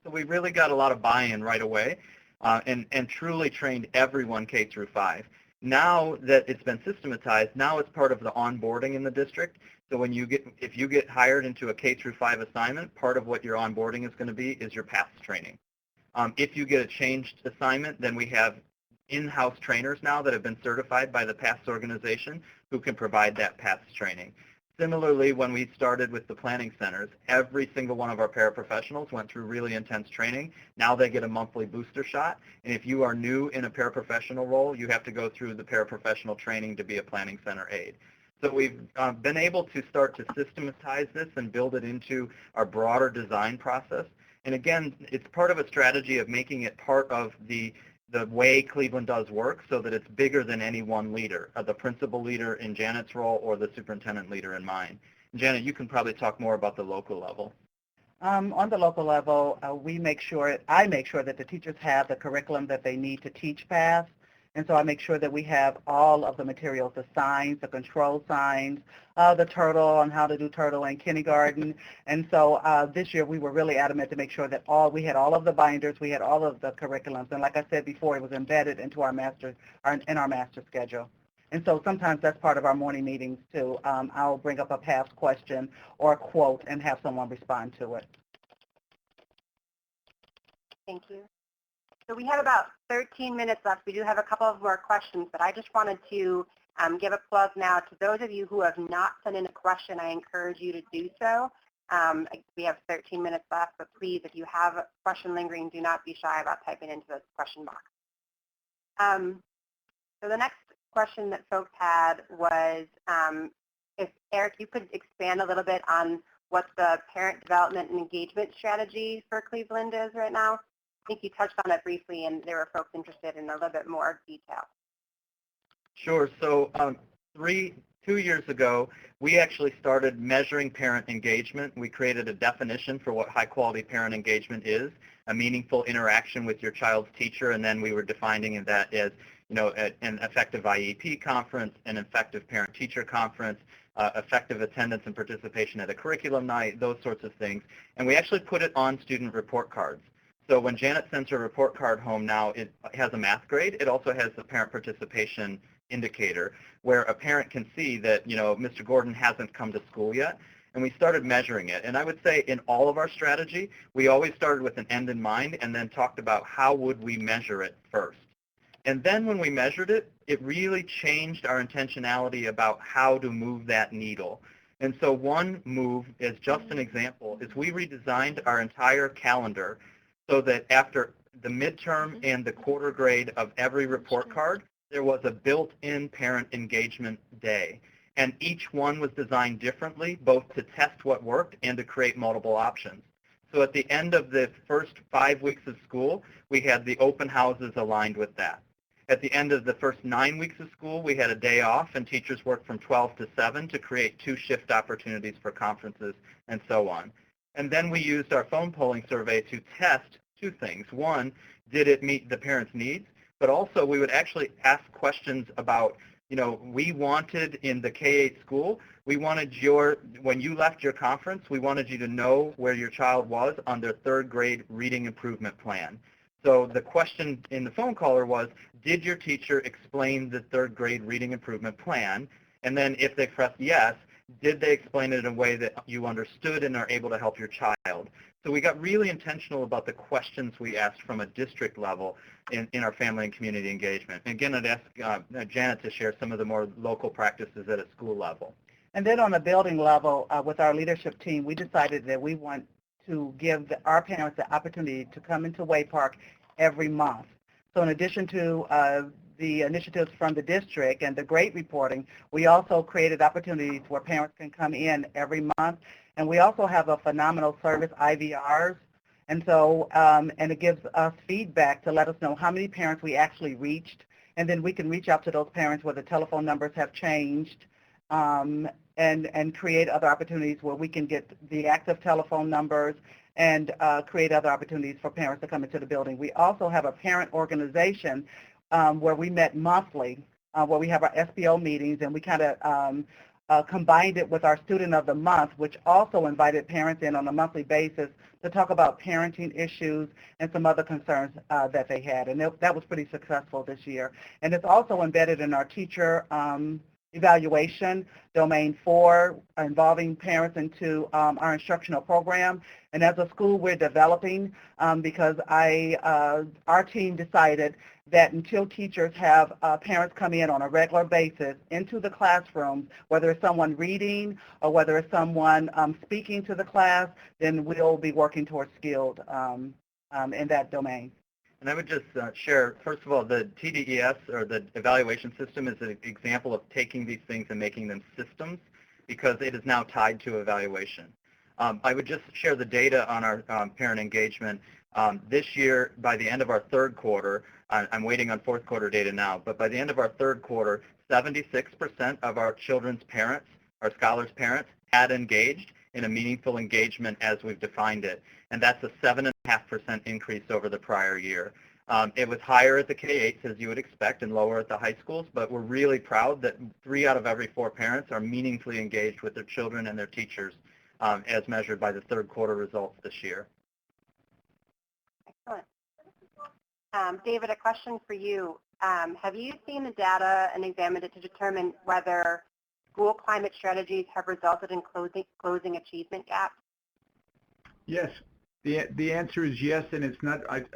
So we really got a lot of buy-in right away and truly trained everyone K through 5. Now that it's been systematized, now it's part of the onboarding in the district. So if you get hired into a K through 5 assignment, part of what your onboarding is going to be is your PATH training. If you get a changed assignment, then we have in-house trainers now that have been certified by the PATH organization who can provide that PATH training. Similarly, when we started with the planning centers, every single one of our paraprofessionals went through really intense training. Now they get a monthly booster shot. And if you are new in a paraprofessional role, you have to go through the paraprofessional training to be a planning center aide. So we've been able to start to systematize this and build it into our broader design process. And again, it's part of a strategy of making it part of the way Cleveland does work so that it's bigger than any one leader, the principal leader in Janet's role or the superintendent leader in mine. Janet, you can probably talk more about the local level. On the local level, I make sure that the teachers have the curriculum that they need to teach PATH. And so I make sure that we have all of the materials, the signs, the control signs, the turtle on how to do turtle in kindergarten. And so this year we were really adamant to make sure that we had all of the binders, we had all of the curriculums. And like I said before, it was embedded into our master schedule. And so sometimes that's part of our morning meetings too. I'll bring up a PATH question or a quote and have someone respond to it. Thank you. So we have about 13 minutes left. We do have a couple of more questions, but I just wanted to give a plug now to those of you who have not sent in a question. I encourage you to do so. We have 13 minutes left, but please, if you have a question lingering, do not be shy about typing into the question box. So the next question that folks had was, if Eric, you could expand a little bit on what the parent development and engagement strategy for Cleveland is right now. I think you touched on it briefly, and there were folks interested in a little bit more detail. Sure. So 2 years ago, we actually started measuring parent engagement. We created a definition for what high-quality parent engagement is, a meaningful interaction with your child's teacher, and then we were defining that as an effective IEP conference, an effective parent-teacher conference, effective attendance and participation at a curriculum night, those sorts of things. And we actually put it on student report cards. So when Janet sends her report card home now, it has a math grade. It also has the parent participation indicator where a parent can see that, Mr. Gordon hasn't come to school yet. And we started measuring it. And I would say in all of our strategy, we always started with an end in mind and then talked about how would we measure it first. And then when we measured it, it really changed our intentionality about how to move that needle. And so one move, as just an example, is we redesigned our entire calendar so that after the midterm and the quarter grade of every report card, there was a built-in parent engagement day. And each one was designed differently, both to test what worked and to create multiple options. So at the end of the first 5 weeks of school, we had the open houses aligned with that. At the end of the first 9 weeks of school, we had a day off, and teachers worked from 12 to 7 to create 2 shift opportunities for conferences and so on. And then we used our phone polling survey to test 2 things. One, did it meet the parents' needs? But also we would actually ask questions about, we wanted in the K-8 school, we wanted when you left your conference, we wanted you to know where your child was on their 3rd grade reading improvement plan. So the question in the phone caller was, did your teacher explain the 3rd grade reading improvement plan? And then if they pressed yes, did they explain it in a way that you understood and are able to help your child? So we got really intentional about the questions we asked from a district level in our family and community engagement. And again, I'd ask Janet to share some of the more local practices at a school level. And then on the building level, with our leadership team, we decided that we want to give our parents the opportunity to come into Way Park every month. So in addition to the initiatives from the district and the great reporting, we also created opportunities where parents can come in every month. And we also have a phenomenal service, IVRs. And so, and it gives us feedback to let us know how many parents we actually reached. And then we can reach out to those parents where the telephone numbers have changed, and create other opportunities where we can get the active telephone numbers and create other opportunities for parents to come into the building. We also have a parent organization where we met monthly, where we have our SBO meetings, and we kind of combined it with our Student of the Month, which also invited parents in on a monthly basis to talk about parenting issues and some other concerns that they had. And that was pretty successful this year. And it's also embedded in our teacher evaluation, Domain 4, involving parents into our instructional program. And as a school, we're developing because our team decided that until teachers have parents come in on a regular basis into the classroom, whether it's someone reading or whether it's someone speaking to the class, then we'll be working towards skilled in that domain. And I would just share, first of all, the TDES, or the evaluation system, is an example of taking these things and making them systems, because it is now tied to evaluation. I would just share the data on our parent engagement. This year, by the end of our third quarter, I'm waiting on fourth quarter data now, but by the end of our third quarter, 76% of our children's parents, our scholars' parents, had engaged in a meaningful engagement as we've defined it. And that's a 7.5% increase over the prior year. It was higher at the K-8s, as you would expect, and lower at the high schools, but we're really proud that 3 out of every 4 parents are meaningfully engaged with their children and their teachers, as measured by the third quarter results this year. Excellent. David, a question for you. Have you seen the data and examined it to determine whether school climate strategies have resulted in closing achievement gaps? Yes. The answer is yes, and it's not. I've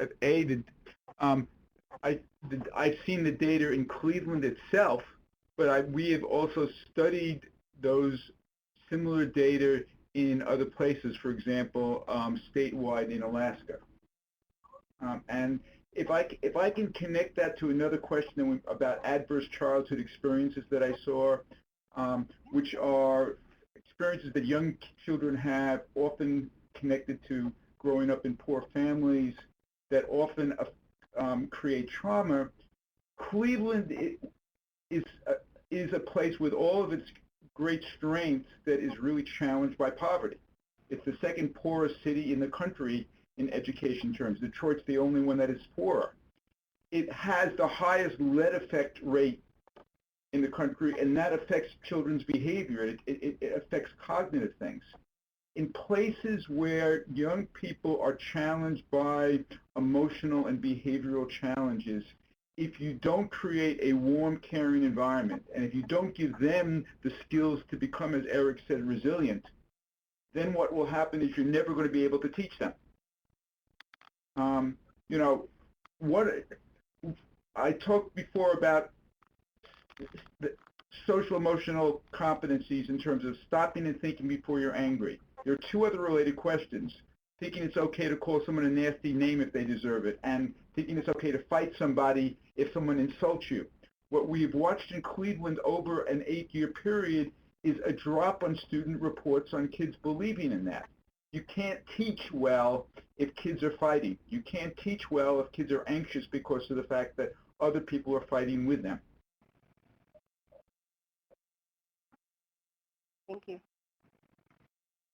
seen the data in Cleveland itself, but we have also studied those similar data in other places. For example, statewide in Alaska. And if I can connect that to another question about adverse childhood experiences that I saw, which are experiences that young children have, often connected to growing up in poor families, that often create trauma. Cleveland is a place with all of its great strengths that is really challenged by poverty. It's the second poorest city in the country in education terms. Detroit's the only one that is poorer. It has the highest lead effect rate in the country, and that affects children's behavior. It affects cognitive things. In places where young people are challenged by emotional and behavioral challenges, if you don't create a warm, caring environment, and if you don't give them the skills to become, as Eric said, resilient, then what will happen is you're never going to be able to teach them. You know, what I talked before about the social emotional competencies in terms of stopping and thinking before you're angry. There are 2 other related questions. Thinking it's okay to call someone a nasty name if they deserve it, and thinking it's okay to fight somebody if someone insults you. What we've watched in Cleveland over an 8-year period is a drop on student reports on kids believing in that. You can't teach well if kids are fighting. You can't teach well if kids are anxious because of the fact that other people are fighting with them. Thank you.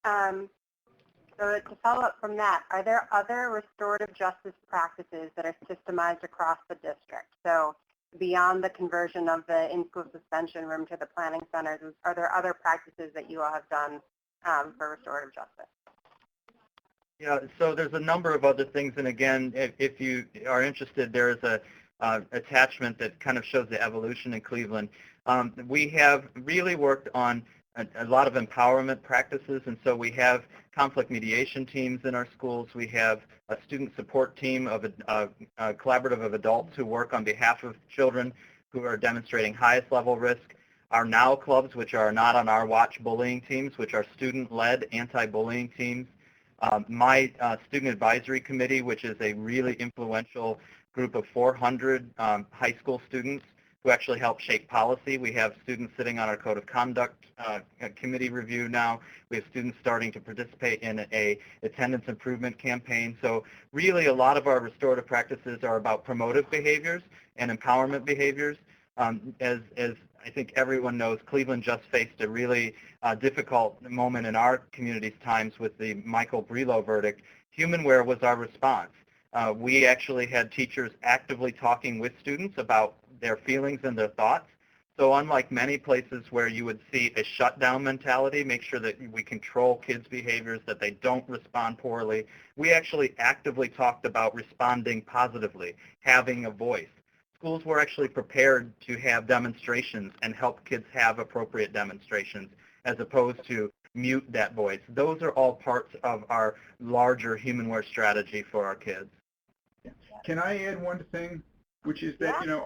So to follow up from that, are there other restorative justice practices that are systemized across the district? So beyond the conversion of the in-school suspension room to the planning centers, are there other practices that you all have done for restorative justice? Yeah, so there's a number of other things, and again, if you are interested, there is a attachment that kind of shows the evolution in Cleveland. We have really worked on a lot of empowerment practices, and so we have conflict mediation teams in our schools. We have a student support team of a collaborative of adults who work on behalf of children who are demonstrating highest level risk. Our NOW clubs, which are not on our watch bullying teams, which are student-led anti-bullying teams. My student advisory committee, which is a really influential group of 400 high school students who actually help shape policy. We have students sitting on our code of conduct committee review now. We have students starting to participate in a attendance improvement campaign. So really a lot of our restorative practices are about promotive behaviors and empowerment behaviors. As I think everyone knows, Cleveland just faced a really difficult moment in our community's times with the Michael Brelow verdict. Humanware was our response. We actually had teachers actively talking with students about their feelings and their thoughts. So unlike many places where you would see a shutdown mentality, make sure that we control kids' behaviors, that they don't respond poorly, we actually actively talked about responding positively, having a voice. Schools were actually prepared to have demonstrations and help kids have appropriate demonstrations as opposed to mute that voice. Those are all parts of our larger Humanware strategy for our kids. Can I add one thing, which is that, you know,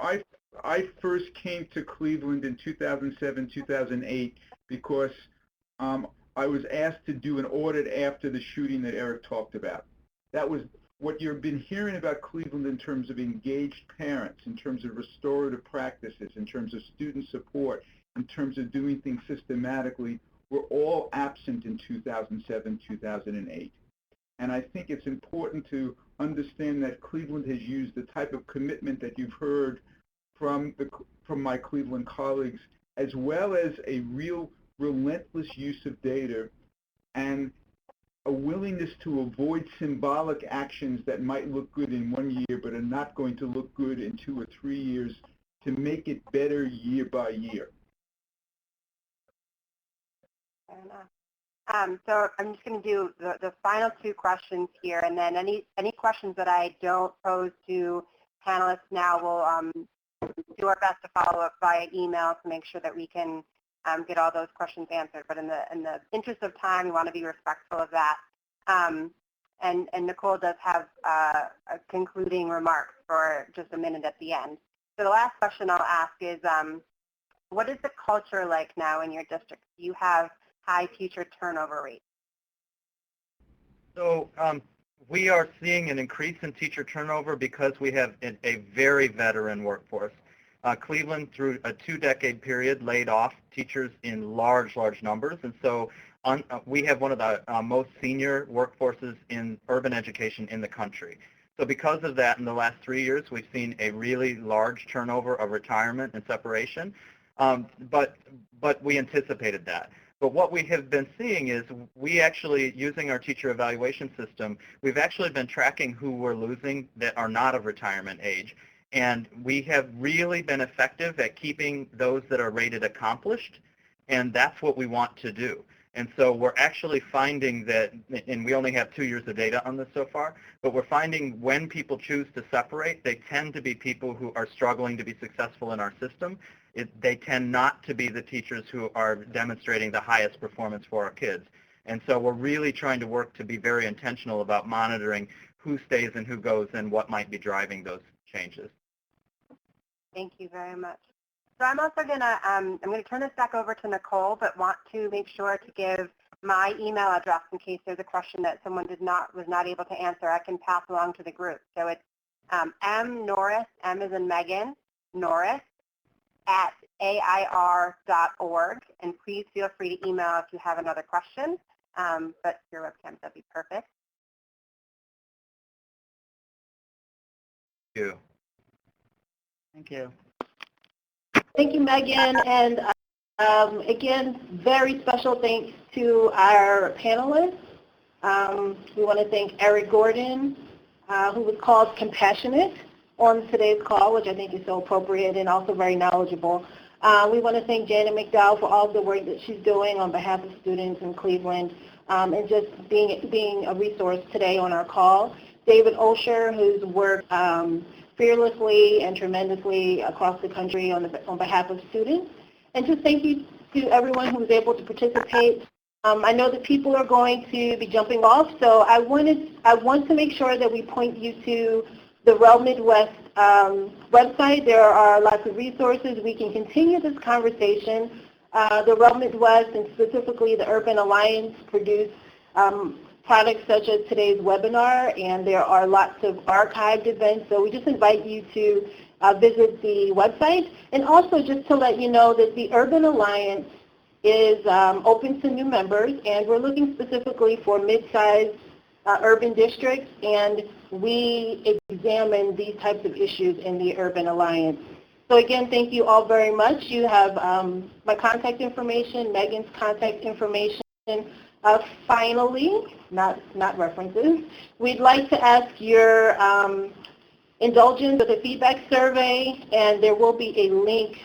I first came to Cleveland in 2007, 2008 because I was asked to do an audit after the shooting that Eric talked about. That was what you've been hearing about Cleveland in terms of engaged parents, in terms of restorative practices, in terms of student support, in terms of doing things systematically, were all absent in 2007, 2008. And I think it's important to understand that Cleveland has used the type of commitment that you've heard from my Cleveland colleagues, as well as a real relentless use of data and a willingness to avoid symbolic actions that might look good in 1 year but are not going to look good in 2 or 3 years to make it better year by year. Fair enough. So I'm just going to do the final 2 questions here, and then any questions that I don't pose to panelists now, we'll do our best to follow up via email to make sure that we can get all those questions answered. But in the interest of time, we want to be respectful of that. And Nicole does have concluding remarks for just a minute at the end. So the last question I'll ask is, what is the culture like now in your district? Do you have high teacher turnover rates? So we are seeing an increase in teacher turnover because we have a very veteran workforce. Cleveland, through a 2-decade period, laid off teachers in large numbers, and so we have one of the most senior workforces in urban education in the country. So because of that, in the last 3 years, we've seen a really large turnover of retirement and separation, but we anticipated that. But what we have been seeing is we actually, using our teacher evaluation system, we've actually been tracking who we're losing that are not of retirement age. And we have really been effective at keeping those that are rated accomplished, and that's what we want to do. And so we're actually finding that, and we only have 2 years of data on this so far, but we're finding when people choose to separate, they tend to be people who are struggling to be successful in our system. They tend not to be the teachers who are demonstrating the highest performance for our kids. And so we're really trying to work to be very intentional about monitoring who stays and who goes and what might be driving those changes. Thank you very much. So I'm also going to I'm going to turn this back over to Nicole, but want to make sure to give my email address in case there's a question that someone was not able to answer. I can pass along to the group. So it's mnorris, M as in Megan, Norris, at AIR.org. And please feel free to email if you have another question. But your webcam, that'd be perfect. Thank you. Thank you. Thank you, Megan. And again, very special thanks to our panelists. We want to thank Eric Gordon, who was called compassionate on today's call, which I think is so appropriate and also very knowledgeable. We want to thank Janet McDowell for all the work that she's doing on behalf of students in Cleveland and just being a resource today on our call. David Osher, who's worked fearlessly and tremendously across the country on behalf of students. And just thank you to everyone who was able to participate. I know that people are going to be jumping off, so I want to make sure that we point you to the REL Midwest website. There are lots of resources. We can continue this conversation. The REL Midwest and specifically the Urban Alliance produce products such as today's webinar, and there are lots of archived events. So we just invite you to visit the website. And also just to let you know that the Urban Alliance is open to new members, and we're looking specifically for mid-sized urban districts, and we examine these types of issues in the Urban Alliance. So again, thank you all very much. You have my contact information, Megan's contact information. Finally, not references, we'd like to ask your indulgence with a feedback survey, and there will be a link